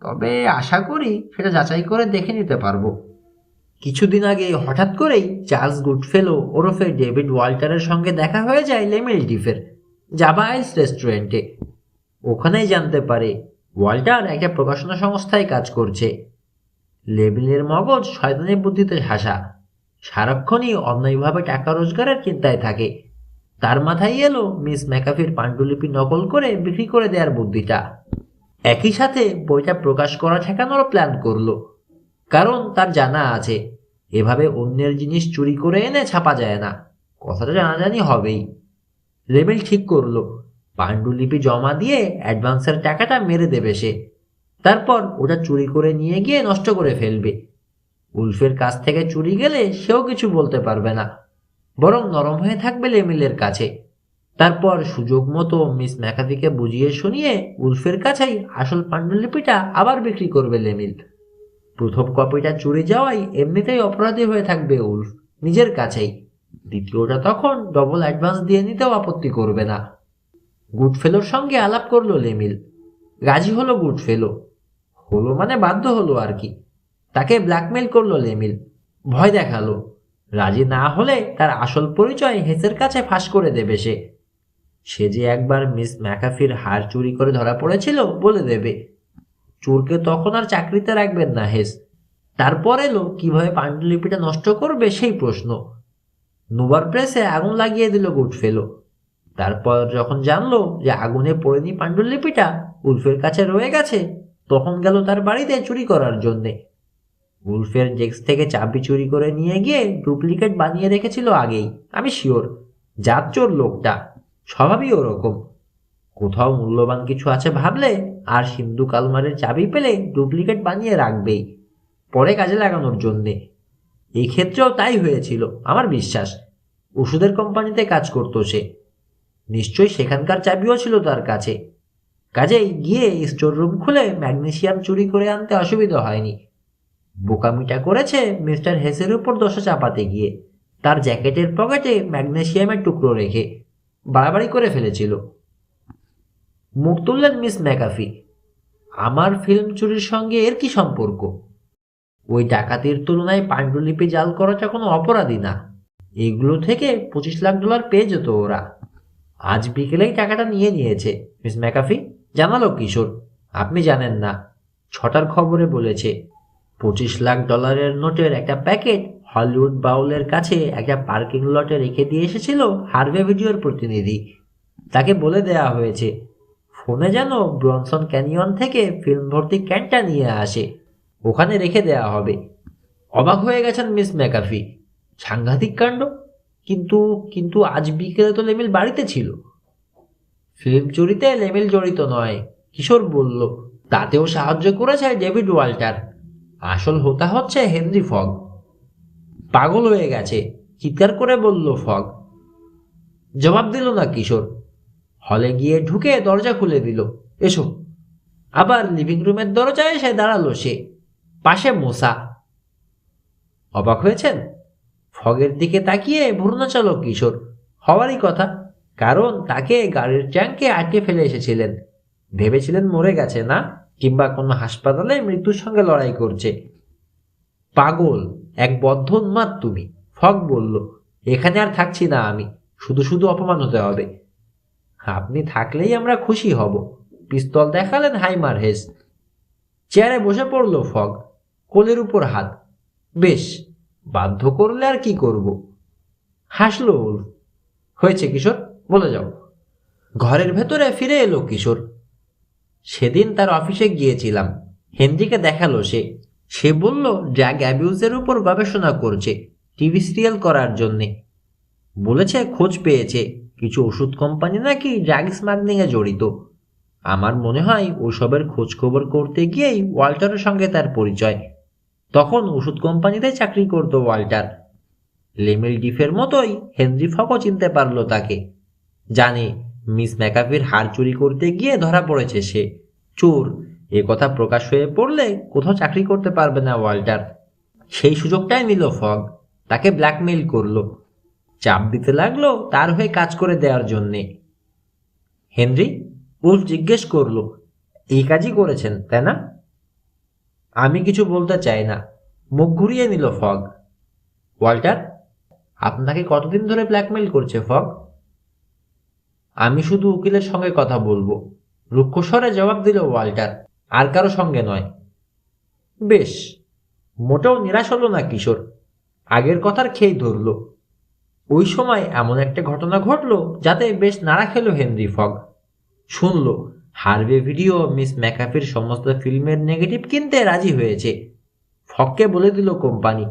তবে আশা করি সেটা যাচাই করে দেখে নিতে পারবো। কিছুদিন আগে হঠাৎ করেই চার্লস গুডফেলো ওরফে ডেভিড ওয়াল্টারের সঙ্গে দেখা হয়ে যায় লেমিল ডিফের জাভা আইলস রেস্টুরেন্টে। ওখানেই জানতে পারে ওয়াল্টার একটা প্রকাশনা সংস্থায় কাজ করছে। লেবেলের মগজ শয়তানি বুদ্ধিতে ঠাসা, সারাক্ষণই অন্যায়ভাবে টাকা রোজগারের চিন্তায় থাকে। তার মাথায় এলো মিস ম্যাকাফির পাণ্ডুলিপি নকল করে বিক্রি করে দেওয়ার বুদ্ধিটা। একই সাথে বইটা প্রকাশ করা ঠেকানোর প্ল্যান করলো, কারণ তার জানা আছে এভাবে অন্যের জিনিস চুরি করে এনে ছাপা যায় না, কথাটা জানাজানি হবেই। লেবেল ঠিক করলো পাণ্ডুলিপি জমা দিয়ে অ্যাডভান্সের টাকাটা মেরে দেবে সে, তারপর ওটা চুরি করে নিয়ে গিয়ে নষ্ট করে ফেলবে। উলফের কাছ থেকে চুরি গেলে সেও কিছু বলতে পারবে না, বরং নরম হয়ে থাকবে লেমিলের কাছে। তারপর সুযোগ মতো মিস ম্যাকাফিকে বুঝিয়ে শুনিয়ে উলফের কাছেই আসল পাণ্ডুলিপিটা আবার বিক্রি করবে লেমিল। প্রথম কপিটা চুরি যাওয়াই এমনিতেই অপরাধী হয়ে থাকবে উলফ নিজের কাছেই, দ্বিতীয়টা তখন ডবল অ্যাডভান্স দিয়ে নিতেও আপত্তি করবে না। গুডফেলোর সঙ্গে আলাপ করলো লেমিল, রাজি হলো গুডফেলো। হলো মানে বাধ্য হলো আর কি। তাকে ব্ল্যাকমেল করলো লেমিল, ভয় দেখালো রাজি না হলে তার আসল পরিচয় হেসের কাছে ফাঁস করে দেবে সে। সে যে একবার মিস ম্যাকাফির হার চুরি করে ধরা পড়েছিল বলে দেবে। চোরকে তখন আর চাকরিতে রাখবেন না হেস। তারপর এলো কিভাবে পাণ্ডুলিপিটা নষ্ট করবে সেই প্রশ্ন। নুবার প্রেসে আগুন লাগিয়ে দিল গুডফেলো। তারপর যখন জানলো যে আগুনে পড়েনি পাণ্ডুলিপিটা, উলফের কাছে রয়ে গেছে, তখন গেল তার বাড়িতে চুরি করার জন্যে। উলফের ডেস্ক থেকে চাবি চুরি করে নিয়ে গিয়ে ডুপ্লিকেট বানিয়ে রেখেছিল আগেই, আমি শিওর। জাত চোর লোকটা, স্বভাবই ওরকম। কোথাও মূল্যবান কিছু আছে ভাবলে আর সিন্ধু কালমারের চাবি পেলে ডুপ্লিকেট বানিয়ে রাখবেই, পরে কাজে লাগানোর জন্যে। এই ক্ষেত্রেও তাই হয়েছিল আমার বিশ্বাস। ওষুধের কোম্পানিতে কাজ করতো সে, নিশ্চয়ই সেখানকার চাবিও ছিল তার কাছে। কাজেই গিয়ে স্টোর রুম খুলে ম্যাগনেসিয়াম চুরি করে আনতে অসুবিধা হয়নি। বোকামিটা করেছে মিস্টার হেসের উপর দোষা চাপাতে গিয়ে, তার জ্যাকেটের পকেটে ম্যাগনেসিয়ামের টুকরো রেখে বাড়াবাড়ি করে ফেলেছিল। মুখ তুললেন মিস ম্যাকাফি। আমার ফিল্ম চুরির সঙ্গে এর কি সম্পর্ক? ওই ডাকাতির তুলনায় পাণ্ডুলিপি জাল করাটা কোনো অপরাধী না। এগুলো থেকে $25 লাখ পেয়ে যেত ওরা। আজ বিকেলেই টাকাটা নিয়ে নিয়েছে মিস ম্যাকাফি, জানালো কিশোর। আপনি জানেন না, 6টার খবরে বলেছে $25 লাখ নোটের একটা প্যাকেট হলিউড বাউলের কাছে একটা পার্কিং লটে রেখে দিয়ে এসেছিল হার্ভে ভিডিওর প্রতিনিধি। তাকে বলে দেয়া হয়েছে ফোনে যেন ব্রনসন ক্যানিয়ন থেকে ফিল্ম ভর্তি ক্যানটা নিয়ে আসে, ওখানে রেখে দেয়া হবে। অবাক হয়ে গেছেন মিস ম্যাকাফি। সাংঘাতিক কাণ্ড। কিন্তু কিন্তু আজ বিকেলে তো লেমিল বাড়িতে ছিল। ফিল্ম চুরিতে লেমিল জড়িত নয়, কিশোর বলল। তাতেও সাহায্য করেছে ডেভিড ওয়াল্টার। আসল হোতা হচ্ছে হেনরি ফগ। পাগল হয়ে গেছে, চিৎকার করে বলল ফগ। জবাব দিল না কিশোর। হলে গিয়ে ঢুকে দরজা খুলে দিল, এসো। আবার লিভিং রুমের দরজায় এসে দাঁড়ালো সে, পাশে মোসা। অবাক হয়েছেন? ফগের দিকে তাকিয়ে ভ্রু নাচালো কিশোর। হওয়ারই কথা, কারণ তাকে গাড়ির ট্যাঙ্কে আটকে ফেলে এসেছিলেন। ভেবেছিলেন মরে গেছে না, কিংবা কোনো হাসপাতালে মৃত্যুর সঙ্গে লড়াই করছে। পাগল, এক বদ্ধ উন্মাদ তুমি, ফগ বলল। এখানে আর থাকছি না আমি, শুধু শুধু অপমান হতে হবে। আপনি থাকলেই আমরা খুশি হব। পিস্তল দেখালেন হাইমার হেস। চেয়ারে বসে পড়ল ফগ, কোলের উপর হাত। বেশ, বাধ্য করলে আর কি করব। হাসলো উলফ। হয়েছে কিশোর, বলে যাও। ঘরের ভেতরে ফিরে এলো কিশোর। সেদিন তার অফিসে গিয়েছিলাম, হেনরিকে দেখালো সে। সে বলল ড্রাগ অ্যাবিউজের উপর গবেষণা করছে, টিভি সিরিয়াল করার জন্যে। বলেছে খোঁজ পেয়েছে কিছু ওষুধ কোম্পানি নাকি ড্রাগ স্মাগলিংয়ে জড়িত। আমার মনে হয় ওসবের খোঁজ খবর করতে গিয়েই ওয়াল্টারের সঙ্গে তার পরিচয়। তখন ওষুধ কোম্পানিতে চাকরি করতো ওয়াল্টার। লেমিল ডিফের মতোই হেনরি ফকও চিনতে পারলো তাকে। জানে মিস ম্যাকাফির হার চুরি করতে গিয়ে ধরা পড়েছে সে চোর। এ কথা প্রকাশ হয়ে পড়লে কোথাও চাকরি করতে পারবে না ওয়াল্টার। সেই সুযোগটাই নিল ফগ, তাকে ব্ল্যাকমেইল করলো, চাপ দিতে লাগলো তার হয়ে কাজ করে দেওয়ার জন্যে। হেনরি? উলফ জিজ্ঞেস করলো। এই কাজই করেছেন তাই না? আমি কিছু বলতে চাই না, মুখ ঘুরিয়ে নিল ফগ। ওয়াল্টার আপনাকে কতদিন ধরে ব্ল্যাকমেইল করছে ফগ? আমি শুধু উকিলের সঙ্গে কথা বলবো, রুক্ষস্বরে জবাব দিল ওয়াল্টার। আর কারো সঙ্গে নয়। বেশ। মোটেও নিরাশ হলো না কিশোর, আগের কথার খেই ধরল। ওই সময় এমন একটা ঘটনা ঘটল যাতে বেশ নাড়া খেল হেনরি ফগ। শুনল হার্ভে ভিডিও মিস ম্যাকাফির সমস্ত ফিল্মের নেগেটিভ কিনতে রাজি হয়েছে। ফগকে বলে দিল কোম্পানি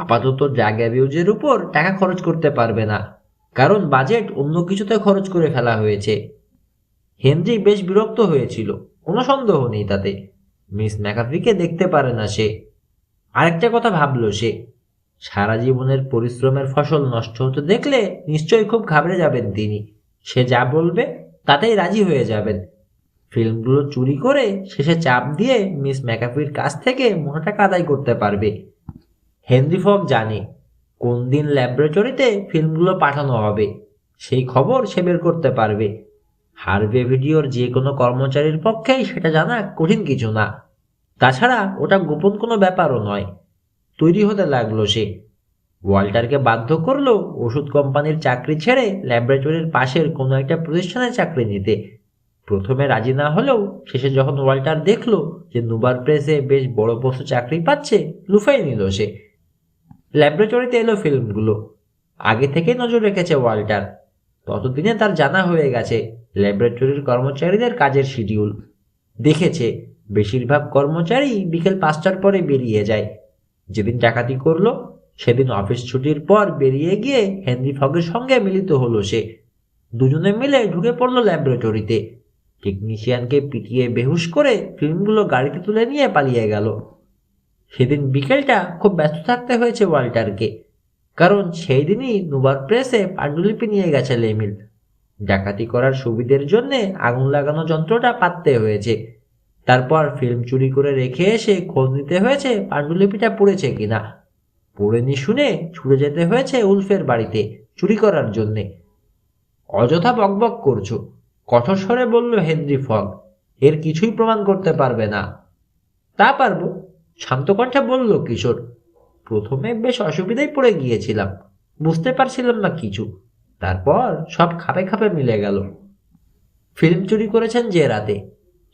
আপাতত ড্রাগ অ্যাবিউজের উপর টাকা খরচ করতে পারবে না, কারণ বাজেট অন্য কিছুতে খরচ করে ফেলা হয়েছে। হেনরি বেশ বিরক্ত হয়েছিল, কোনো সন্দেহ নেই তাতে। মিস ম্যাকাফিকে দেখতে পারে না সে। আরেকটা কথা ভাবল সে, সারা জীবনের পরিশ্রমের ফসল নষ্ট হতে দেখলে নিশ্চয়ই খুব ঘাবড়ে যাবেন তিনি। সে যা বলবে তাতেই রাজি হয়ে যাবেন। ফিল্মগুলো চুরি করে শেষে চাপ দিয়ে মিস ম্যাকাফির কাছ থেকে মোটা টাকা আদায় করতে পারবে। হেনরি ফগ জানে কোন দিন ল্যাবরেটরিতে ফিল্মগুলো পাঠানো হবে, সেই খবর সে বের করতে পারবে। হার্ভে ভিডিওর যে কোনো কর্মচারীর পক্ষেই সেটা জানা কঠিন কিছু না। তাছাড়া ওটা গোপন কোনো ব্যাপারও নয়। তৈরি হতে লাগলো সে। ওয়াল্টারকে বাধ্য করলো ওষুধ কোম্পানির চাকরি ছেড়ে ল্যাবরেটরির পাশের কোনো একটা প্রতিষ্ঠানে চাকরি নিতে। প্রথমে রাজি না হলেও শেষে যখন ওয়াল্টার দেখলো যে নুবার প্রেসে বেশ বড় পোস্ট চাকরি পাচ্ছে, লুফাই নিল সে। ল্যাবরেটরিতে এলো ফিল্মগুলো। আগে থেকেই নজর রেখেছে ওয়াল্টার। ততদিনে তার জানা হয়ে গেছে ল্যাবরেটরির কর্মচারীদের কাজের শিডিউল। দেখেছে বেশিরভাগ কর্মচারী বিকেল 5টার পরে বেরিয়ে যায়। যেদিন ডাকাতি করলো সেদিন অফিস ছুটির পর বেরিয়ে গিয়ে হেনরি ফগের সঙ্গে মিলিত হলো সে। দুজনে মিলে ঢুকে পড়লো ল্যাবরেটরিতে। টেকনিশিয়ানকে পিটিয়ে বেহুশ করে ফিল্মগুলো গাড়িতে তুলে নিয়ে পালিয়ে গেল। সেদিন বিকেলটা খুব ব্যস্ত থাকতে হয়েছে ওয়াল্টারকে, কারণ সেই দিনই নুবার প্রেসে পাণ্ডুলিপি নিয়ে গেছে লেমিল। ডাকাতি করার সুবিধের জন্য আগুন লাগানো যন্ত্রটা পাততে হয়েছে। তারপর ফিল্ম চুরি করে রেখে এসে খোঁজ নিতে হয়েছে পাণ্ডুলিপিটা পড়েছে কিনা। পড়েনি শুনে ছুটে যেতে হয়েছে উলফের বাড়িতে চুরি করার জন্যে। অযথা বকবক করছো, কঠোর স্বরে বলল হেনরি ফগ। এর কিছুই প্রমাণ করতে পারবে না। তা পারবো, শান্ত কণ্ঠে বলল কিশোর। প্রথমে বেশ অসুবিধায় পড়ে গিয়েছিলাম, বুঝতে পারছিলাম না কিছু। তারপর সব খাপে খাপে মিলে গেল। ফিল্ম চুরি করেছেন যে রাতে,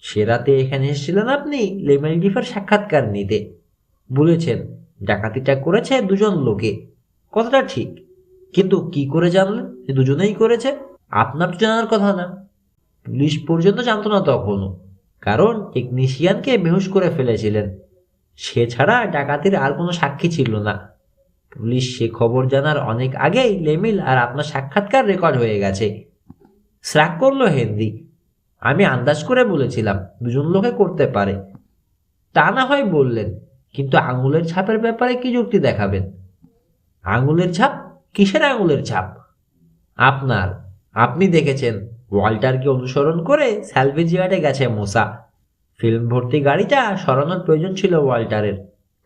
সে রাতে এখানে এসেছিলেন আপনি লেমেল ডিফের সাক্ষাৎকার নিতে। বলেছেন ডাকাতিটা করেছে দুজন লোকে, কথাটা ঠিক। কিন্তু কি করে জানলেন যে দুজনেই করেছে? আপনার তো জানার কথা না। পুলিশ পর্যন্ত জানতো না তখনও, কারণ টেকনিশিয়ানকে বেহুশ করে ফেলেছিলেন। সে ছাড়া ডাকাতির আর কোনো সাক্ষী ছিল না। পুলিশ সে খবর জানার অনেক আগেই লেমিল আর আপনার সাক্ষাৎকার রেকর্ড হয়ে গেছে। শ্রাক করলো হেনরি। আমি আন্দাজ করে বলেছিলাম দুজন লোকে করতে পারে। তা না হয় বললেন, কিন্তু আঙুলের ছাপের ব্যাপারে কি যুক্তি দেখাবেন? আঙুলের ছাপ? কিসের আঙুলের ছাপ? আপনার। আপনি দেখেছেন ওয়াল্টারকে অনুসরণ করে স্যালভেজিয়ার্ডে গেছে মোসা। ফিল্ম ভর্তি গাড়িটা সরানোর প্রয়োজন ছিল ওয়াল্টারের,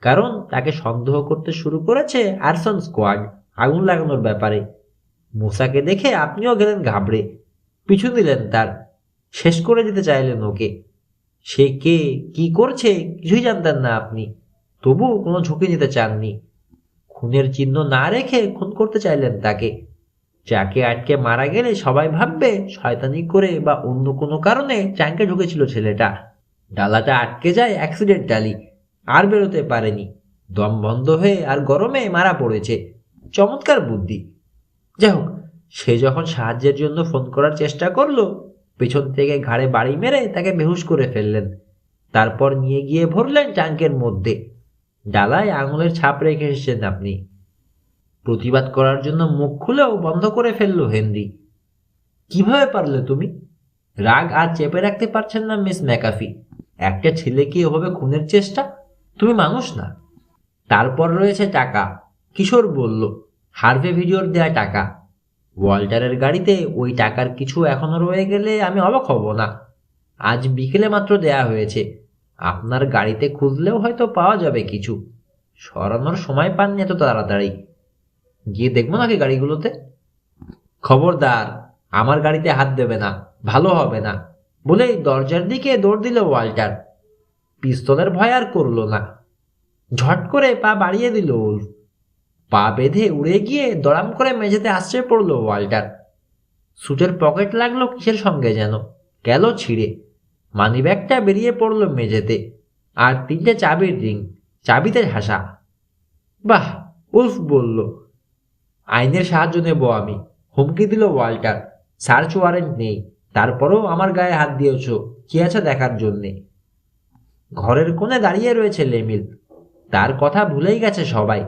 কারণ তাকে সন্দেহ করতে শুরু করেছে আরসন স্কোয়াড আগুন লাগানোর ব্যাপারে। মোসাকে দেখে আপনিও গেলেন ঘাবড়ে, পিছু দিলেন তার, শেষ করে দিতে চাইলেন ওকে। সে কে, কি করছে কিছুই জানতেন না আপনি, তবু কোনো ঝুঁকি নিতে চাননি। খুনের চিহ্ন না রেখে খুন করতে চাইলেন তাকে। যাকে আটকে মারা গেলে সবাই ভাববে শয়তানি করে বা অন্য কোনো কারণে ট্যাঙ্কে ঢুকেছিল ছেলেটা। ডালাটা আটকে যায় অ্যাক্সিডেন্টালি, আর বেরোতে পারেনি। দম বন্ধ হয়ে আর গরমে মারা পড়েছে। চমৎকার বুদ্ধি। যাই হোক, সে যখন সাহায্যের জন্য ফোন করার চেষ্টা করলো, পেছন থেকে ঘাড়ে বাড়ি মেরে তাকে বেহুশ করে ফেললেন। তারপর নিয়ে গিয়ে ভরলেন ট্যাঙ্কের মধ্যে। ডালায় আঙুলের ছাপ রেখে এসেছেন আপনি। প্রতিবাদ করার জন্য মুখ খুলেও বন্ধ করে ফেললো হেনরি। কিভাবে পারলে তুমি? রাগ আর চেপে রাখতে পারছেন না মিস ম্যাকাফি। একটা ছেলেকে ওভাবে খুনের চেষ্টা? তুমি মানুষ না। তারপর রয়েছে টাকা, কিশোর বলল। হার্ভে ভিডিওর দেয়া টাকা। ওয়াল্টারের গাড়িতে ওই টাকার কিছু এখনো রয়ে গেলে আমি অবাক হব না। আজ বিকেলে মাত্র দেয়া হয়েছে। আপনার গাড়িতে খুঁজলেও হয়তো পাওয়া যাবে কিছু। সরানোর সময় পাননি এত তাড়াতাড়ি। গিয়ে দেখবো নাকি গাড়িগুলোতে? খবরদার, আমার গাড়িতে হাত দেবে না, ভালো হবে না, বলেই দরজার দিকে দৌড় দিল ওয়াল্টার। পিস্তলের ভয় আর করলো না। ঝট করে পা বাড়িয়ে দিল উলফ। পা বেঁধে উড়ে গিয়ে দড়াম করে মেঝেতে আশ্রয় পড়ল ওয়াল্টার। স্যুটের পকেট লাগলো কিসের সঙ্গে যেন, গেল ছিঁড়ে। মানিব্যাগটা বেরিয়ে পড়ল মেঝেতে, আর 3টে চাবির রিং চাবিতে ঝাসা। বাহ, উলফ বলল, আইনের সাহায্য নেব আমি। হুমকি দিল ওয়াল্টার। সার্চ ওয়ারেন্ট নেই, তারপরও আমার গায়ে হাত দিয়েছ কি আছে দেখার জন্যে। ঘরের কোণে দাঁড়িয়ে রয়েছে লেমিল, তার কথা ভুলেই গেছে সবাই।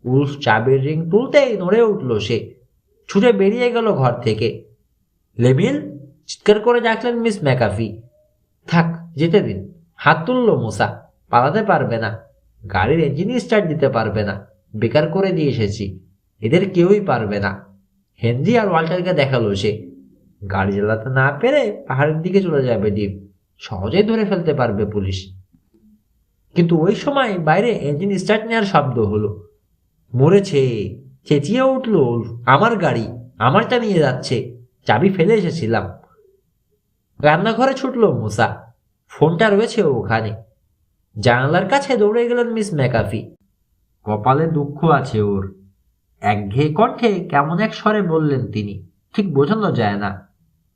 উলফ চাবির রিং তুলতেই নড়ে উঠল সে, ছুটে বেরিয়ে গেল ঘর থেকে। লেমিল, চিৎকার করে ডাকলেন মিস ম্যাকাফি। থাক, যেতে দিন। হাত তুলল মোসা। পালাতে পারবে না, গাড়ির ইঞ্জিন স্টার্ট দিতে পারবে না, বেকার করে দিয়ে এসেছি, এদের কেউই পারবে না। হেনরি আর ওয়াল্টারকে দেখালো সে, গাড়ি চালাতে না পেরে পাহাড়ের দিকে চলে যাবে ডিপ, সহজেই ধরে ফেলতে পারবে পুলিশ। কিন্তু ওই সময় বাইরে ইঞ্জিন স্টার্ট নেওয়ার শব্দ হলো। মরেছে, চেঁচিয়ে উঠল উলফ। আমার গাড়ি, আমারটা নিয়ে যাচ্ছে, চাবি ফেলে এসেছিলাম। রান্নাঘরে ছুটল মোসা, ফোনটা রয়েছে ওখানে। জানালার কাছে দৌড়ে গেলেন মিস ম্যাকাফি। কপালে দুঃখ আছে ওর, একঘেয়ে কণ্ঠে কেমন এক স্বরে বললেন তিনি। ঠিক বোঝানো যায় না,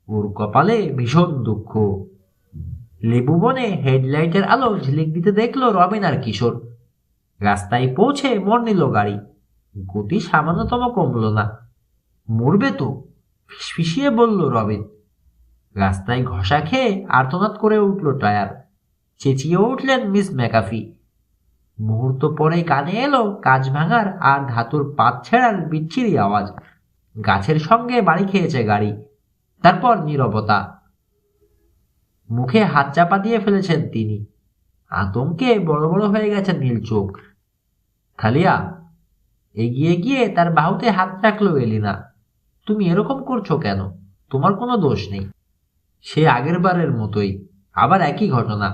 ওর কপালে ভীষণ দুঃখ। লেবু বনে হেডলাইটের আলো ঝিলিক দিতে দেখলো রবিন আর কিশোর। রাস্তায় পৌঁছে মোড় নিল গাড়ি। গতি সামান্যতম কমল না। মরবে তো, ফিসফিসিয়ে বলল রবিন। রাস্তায় ঘষা খেয়ে আর্তনাদ করে উঠল টায়ার। চেঁচিয়ে উঠলেন মিস ম্যাকাফি। মুহূর্ত পরে কানে এলো কাঁচ ভাঙার আর ধাতুর পাত ছেঁড়ার বিচ্ছিরি আওয়াজ। গাছের সঙ্গে বাড়ি খেয়েছে গাড়ি। তারপর নীরবতা। মুখে হাত চাপা দিয়ে ফেলেছেন তিনি। আতঙ্কে বড় বড় হয়ে গেছে নীল চোখ। থালিয়া, এগিয়ে গিয়ে তার বাহুতে হাত রাখলো এলিনা। তুমি এরকম করছো কেন? তোমার কোনো দোষ নেই। সে আগের বারের মতোই, আবার একই ঘটনা।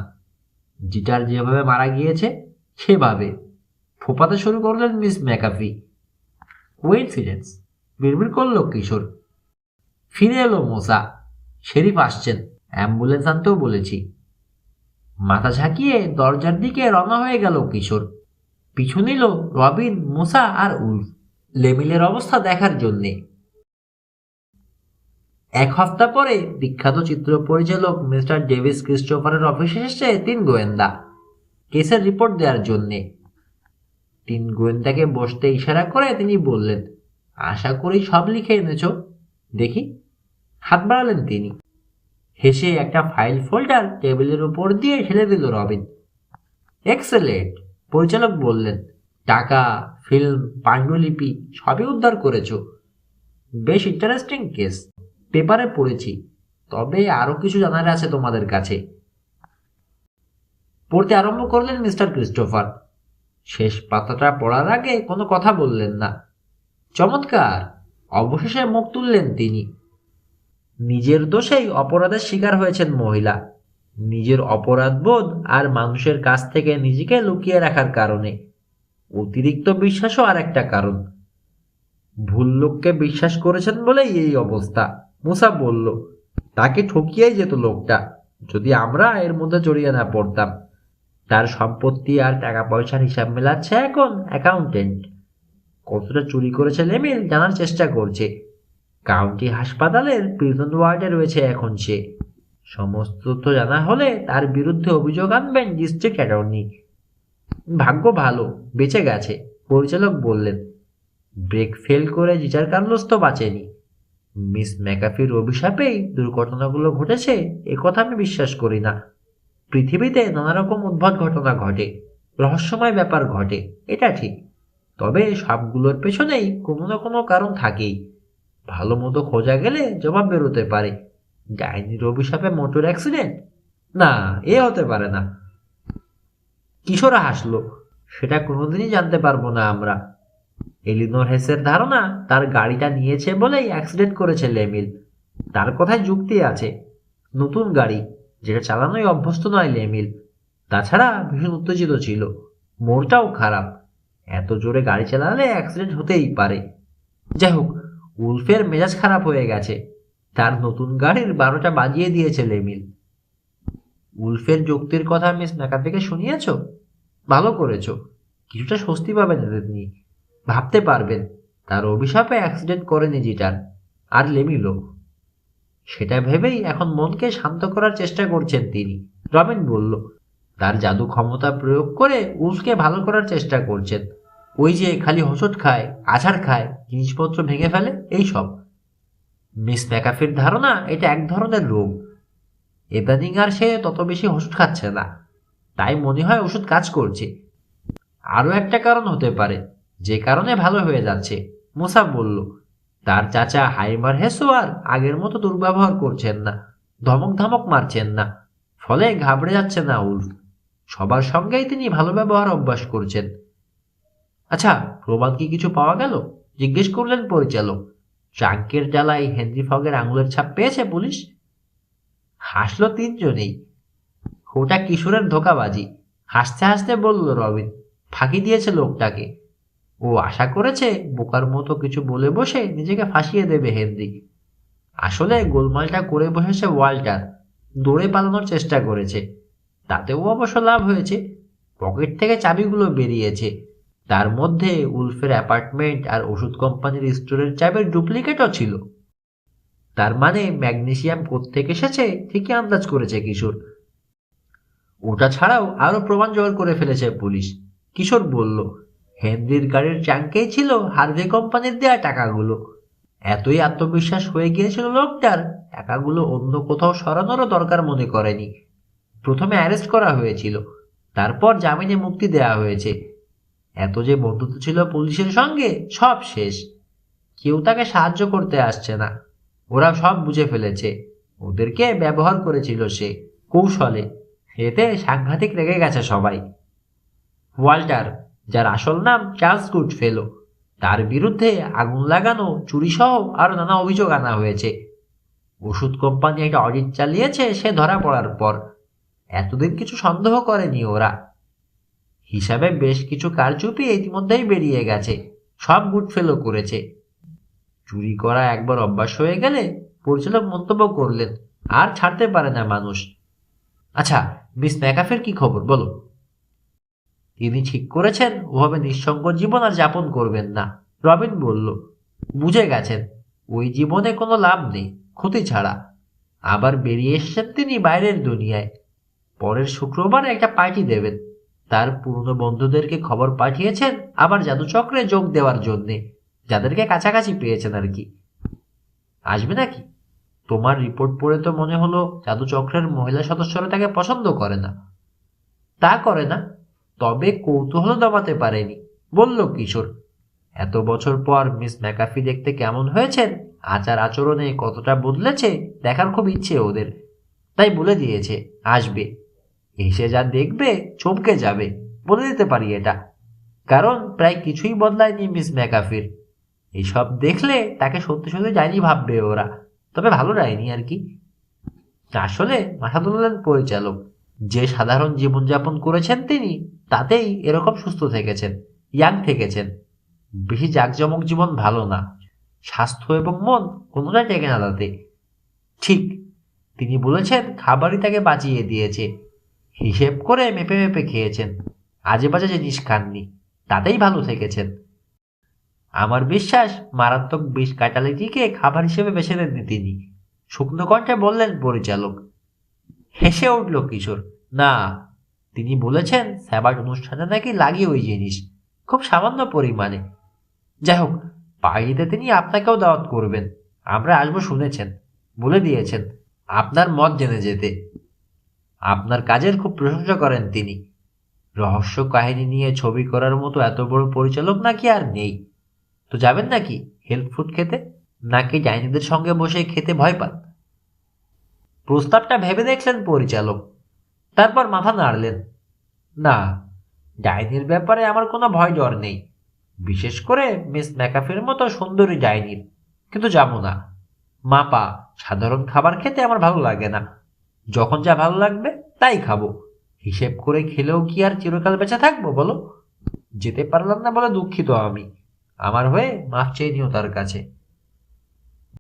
জিটার যেভাবে মারা গিয়েছে সেভাবে। ফোপাতে শুরু করলেন মিস ম্যাকাফি। কোইন্সিডেন্স, বিড়বিড় করল কিশোর। ফিরে এলো মোসা। শেরিফ আসছেন, অ্যাম্বুলেন্স আনতেও বলেছি। মাথা ঝাঁকিয়ে দরজার দিকে রওনা হয়ে গেল কিশোর। পিছু নিল রবিন, মোসা আর উলফ লেমিলের অবস্থা দেখার জন্যে। 1 হপ্তাহ পরে বিখ্যাত চিত্র পরিচালক মিস্টার ডেভিস ক্রিস্টোফারের অফিসে এসেছে 3 গোয়েন্দা কেসের রিপোর্ট দেওয়ার জন্যে। 3 গোয়েন্দাকে বসতে ইশারা করে তিনি বললেন, আশা করি সব লিখে এনেছ। দেখি। হাত বাড়ালেন তিনি। হেসে একটা ফাইল ফোল্ডার টেবিলের উপর দিয়ে ঠেলে দিল রবিন। এক্সেলেন্ট, পরিচালক বললেন। টাকা, ফিল্ম, পাণ্ডুলিপি সবই উদ্ধার করেছ। বেশ ইন্টারেস্টিং কেস, পেপারে পড়েছি, তবে আরো কিছু জানার আছে তোমাদের কাছে। পড়তে আরম্ভ করলেন মিস্টার ক্রিস্টোফার। শেষ পাতাটা পড়ার আগে কোনো কথা বললেন না। চমৎকার, অবশেষে মুখ তুললেন তিনি। নিজের দোষেই অপরাধের শিকার হয়েছেন মহিলা, নিজের অপরাধবোধ আর মানুষের কাছ থেকে নিজেকে লুকিয়ে রাখার কারণে। অতিরিক্ত বিশ্বাসও আর একটা কারণ। ভুল লোককে বিশ্বাস করেছেন বলেই এই অবস্থা। মুসা বলল, তাকে ঠকিয়েই যেত লোকটা যদি আমরা এর মধ্যে জড়িয়ে না পড়তাম। তার সম্পত্তি আর টাকা পয়সার হিসাব মেলাচ্ছে এখন অ্যাকাউন্টেন্ট। কতটা চুরি করেছে লেমিল জানার চেষ্টা করছে। কাউন্টি হাসপাতালের প্রিজন ওয়ার্ডে রয়েছে এখন সে। সমস্ত তথ্য জানা হলে তার বিরুদ্ধে অভিযোগ আনবেন ডিস্ট্রিক্ট অ্যাটর্নি। ভাগ্য ভালো, বেঁচে গেছে, পরিচালক বললেন। ব্রেক ফেল করে জিটার কার্লোস তো বাঁচেনি। মিস ম্যাকাফির অভিশাপেই দুর্ঘটনাগুলো ঘটেছে এ কথা আমি বিশ্বাস করি না। পৃথিবীতে নানা রকম উদ্ভট ঘটনা ঘটে, রহস্যময় ব্যাপার ঘটে, এটা ঠিক। তবে সবগুলোর পেছনেই কোনো না কোনো কারণ থাকেই। ভালো মতো খোঁজা গেলে জবাব বেরোতে পারে। ডাইনির অভিশাপে মোটর অ্যাক্সিডেন্ট? না, এ হতে পারে না। কিশোরা হাসলো। সেটা কোনোদিনই জানতে পারবো না আমরা। এলিনোর হেসের ধারণা তার গাড়িটা নিয়েছে বলেই অ্যাক্সিডেন্ট করেছে লেমিল। তার কথায় যুক্তি আছে। নতুন গাড়ি, যেটা চালানোই অভ্যস্ত নয় লেমিল। তাছাড়া ভীষণ উত্তেজিত ছিল, মোড়টাও খারাপ। এত জোরে গাড়ি চালালে অ্যাক্সিডেন্ট হতেই পারে। যাই হোক, উলফের মেজাজ খারাপ হয়ে গেছে। তার নতুন গাড়ির 12টা বাজিয়ে দিয়েছে লেমিল। উলফের যুক্তির কথা মিস ম্যাকাফিকে শুনিয়েছ? ভালো করেছ, কিছুটা স্বস্তি পাবেন এদের নিয়ে। ভাবতে পারবেন তার অভিশাপে অ্যাক্সিডেন্ট করেনি জিটার আর লেমিলও। সেটা ভেবেই এখন মনকে শান্ত করার চেষ্টা করছেন তিনি। রবিন বলল, তার জাদু ক্ষমতা প্রয়োগ করে উলফকে ভালো করার চেষ্টা করছেন। ওই যে খালি হোঁচট খায়, আছাড় খায়, জিনিসপত্র ভেঙে ফেলে, এই সব। মিস ম্যাকাফির ধারণা এটা এক ধরনের রোগ। ইদানিং আর সে তত বেশি ওষুধ খাচ্ছে না, তাই মনে হয় ওষুধ কাজ করছে। আরও একটা কারণ হতে পারে, যে কারণে ভালো হয়ে যাচ্ছে, মুসাব বলল। তার চাচা হাইমার হেসো আর আগের মতো দুর্ব্যবহার করছেন না, ধমক ধমক মারছেন না, ফলে ঘাবড়ে যাচ্ছে না উল্ফ। সবার সঙ্গেই তিনি ভালো ব্যবহার অভ্যাস করছেন। আচ্ছা, প্রমাণ কি কিছু পাওয়া গেল? জিজ্ঞেস করলেন পরিচালক। ট্রাঙ্কের জ্বালায় হেনরি ফগের আঙুলের ছাপ পেয়েছে পুলিশ? হাসলো তিনজনেই। ওটা কিশোরের ধোঁকাবাজি, হাসতে হাসতে বলল রবিন। ফাঁকি দিয়েছে লোকটাকে। ও আশা করেছে বোকার মতো কিছু বলে বসে নিজেকে ফাঁসিয়ে দেবে হেনরি। আসলে গোলমালটা করে বসেছে ওয়াল্টার। দৌড়ে পালানোর চেষ্টা করেছে, তাতেও অবশ্য লাভ হয়েছে। পকেট থেকে চাবিগুলো বেরিয়েছে, তার মধ্যে উলফের অ্যাপার্টমেন্ট আর ওষুধ কোম্পানির স্টোরের চাবির ডুপ্লিকেটও ছিল। তার মানে ম্যাগনেসিয়াম কোত্থেকে এসেছে ঠিকই আন্দাজ করেছে কিশোর। ওটা ছাড়াও আরো প্রমাণ জোগাড় করে ফেলেছে পুলিশ, কিশোর বলল। হেনরির গাড়ির ট্যাঙ্কেই ছিল হার্ভে কোম্পানির দেয়া টাকাগুলো। এতই আত্মবিশ্বাস হয়ে গিয়েছিল লোকটার, টাকাগুলো অন্য কোথাও সরানোরও দরকার মনে করেনি। প্রথমে অ্যারেস্ট করা হয়েছিল, তারপর জামিনে মুক্তি দেওয়া হয়েছে। এত যে বন্ধুত্ব ছিল পুলিশের সঙ্গে, সব শেষ। কেউ তাকে সাহায্য করতে আসছে না। ওরা সব বুঝে ফেলেছে, ওদেরকে ব্যবহার করেছিল সে, কৌশলে। এতে সাংঘাতিক রেগে গেছে সবাই। ওয়াল্টার, যার আসল নাম চার্লস গুডফেলো, তার বিরুদ্ধে আগুন লাগানো, চুরি সহ আরো নানা অভিযোগ আনা হয়েছে। ওষুধ কোম্পানি একটা অডিট চালিয়েছে সে ধরা পড়ার পর। এতদিন কিছু সন্দেহ করেনি ওরা। হিসাবে বেশ কিছু কারচুপি ইতিমধ্যেই বেরিয়ে গেছে, সব গুডফেলো করেছে। চুরি করা একবার অভ্যাস হয়ে গেলে, পরিচালক মন্তব্য করলেন, আর ছাড়তে পারে না মানুষ। আচ্ছা, মিস ম্যাকাফের কি খবর বলো? তিনি ঠিক করেছেন ওভাবে নিঃসঙ্গ জীবন আর যাপন করবেন না, রবিন বলল। বুঝে গেছেন ওই জীবনে কোনো লাভ নেই, ক্ষতি ছাড়া। আবার বেরিয়ে এসেছেন তিনি বাইরের দুনিয়ায়। পরের শুক্রবার একটা পার্টি দেবেন। তার পুরনো বন্ধুদেরকে খবর পাঠিয়েছেন আবার জাদুচক্রে যোগ দেওয়ার জন্যে, যাদেরকে কাছাকাছি পেয়েছেন আর কি। আসবে নাকি? তোমার রিপোর্ট পড়ে তো মনে হলো জাদুচক্রের মহিলা সদস্যরা তাকে পছন্দ করে না। তা করে না, তবে কৌতূহল দমাতে পারেনি, বলল কিশোর। এত বছর পর মিস ম্যাকাফি দেখতে কেমন হয়েছেন, আচার আচরণে কতটা বদলেছে, দেখার খুব ইচ্ছে ওদের। তাই বলে দিয়েছে আসবে। এসে যা দেখবে চমকে যাবে, বলে দিতে পারি এটা। কারণ প্রায় কিছুই বদলায়নি মিস ম্যাকাফির। এসব দেখলে তাকে সত্যি সত্যি ডাইনি ভাববে ওরা, তবে ভালো ডাইনি আর কি। আসলে মাথা তুললেন পরিচালক। যে সাধারণ জীবনযাপন করেছেন তিনি, তাতেই এরকম সুস্থ থেকেছেন, ইয়াং থেকেছেন। বেশি জাঁকজমক জীবন ভালো না, স্বাস্থ্য এবং মন কোনোটাই টেকে না তাতে। ঠিক, তিনি বলেছেন খাবারই তাকে বাঁচিয়ে দিয়েছে। হিসেব করে মেপে মেপে খেয়েছেন, আজে বাজে জিনিস খাননি, তাতেই ভালো থেকেছেন। আমার বিশ্বাস মারাত্মক বিষ কাটালিটিকে খাবার হিসেবে বেছে নেননি তিনি, শুকনো কণ্ঠে বললেন পরিচালক। হেসে উঠল কিশোর। না, তিনি বলেছেন স্যাবাট অনুষ্ঠানে নাকি লাগে ওই জিনিস, খুব সামান্য পরিমাণে। যাই হোক, পার্টিতে তিনি আপনাকেও দাওয়াত করবেন, আমরা আসবো শুনেছেন, বলে দিয়েছেন। আপনার মত জেনে যেতে। আপনার কাজের খুব প্রশংসা করেন তিনি। রহস্য কাহিনী নিয়ে ছবি করার মতো এত বড় পরিচালক নাকি আর নেই। তো যাবেন নাকি হেলথ ফুড খেতে, নাকি ডাইনিদের সঙ্গে বসে খেতে ভয় পান? প্রস্তাবটা ভেবে দেখলেন পরিচালক, তারপর মাথা নাড়লেন। না, ডাইনির ব্যাপারে আমার কোনো ভয় ডর নেই, বিশেষ করে মিস ম্যাকাফের মতো সুন্দরী ডাইনির। কিন্তু যাবো না। মাপা সাধারণ খাবার খেতে আমার ভালো লাগে না। যখন যা ভালো লাগবে তাই খাবো। হিসেব করে খেলেও কি আর চিরকাল বেঁচে থাকবো বলো? যেতে পারলাম না বলে দুঃখিত আমি। আমার হয়ে মাফ চেয়ে নিও তার কাছে।